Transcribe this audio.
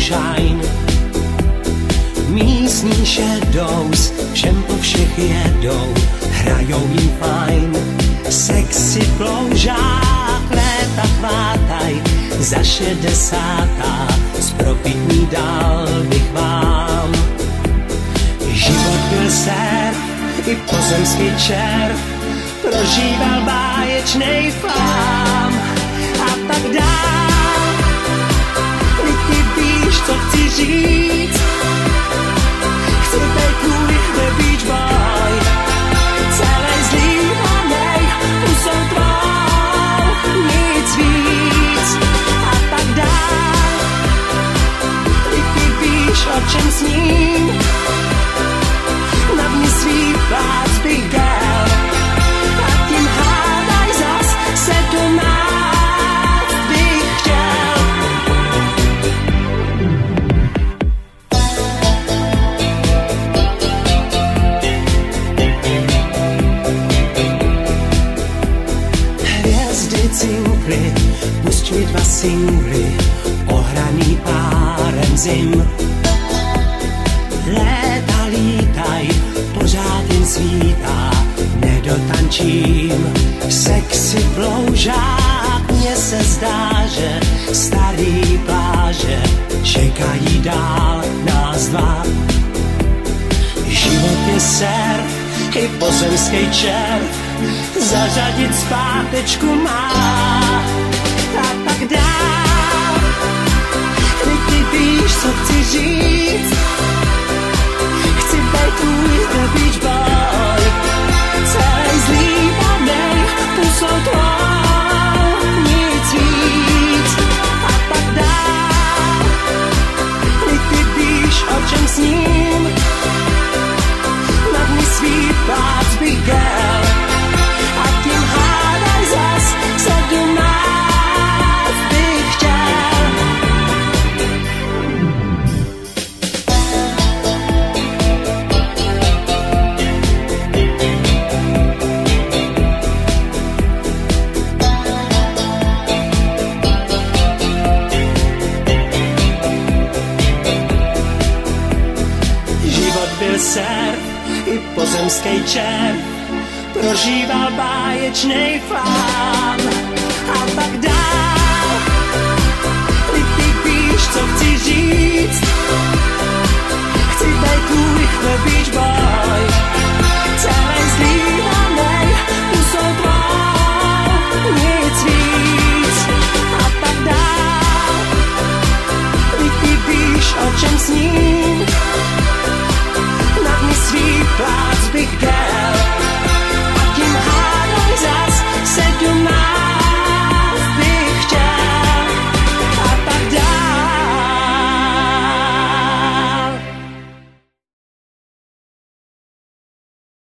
moonshine. Místní shadows všem po všech jedou, hrajou jim fajn. Sexy ploužák, léta chvátaj, za 60. Zpropitní dal bych vám. Život byl surf, i pozemský červ, prožíval báječnej flám. A tak dál, ty víš, co chci říct. Chci být tvůj beach boy, celej zlívanej, pusou tvou, nic víc. A tak dál, ty víš, o čem sním. Na mě svý plác bych girl, a tím hádaj zas 17 bych chtěl. Hvězdy cinkly, pusť mi 2 singly, ohraný párem zim. Léta lítaj, pořád jen svítá, nedotančím. Sexy ploužák, mně se zdá, že starý pláže čekají dál nás dva. Život je surf, i pozemský červ, zařadit zpátečku má. A tak dál, ty víš, co chci říct. Chci být tvůj beach boy, celej zlívanej, pusou tvou, nic víc. A tak dál, ty víš, o čem sním. Na dny svý plác bych girl, a tím hádaj zas 17 bych chtěl. Život byl surf, i pozemský červ, prožíval báječnej flám. A tak dál, ty víš, co chci říct.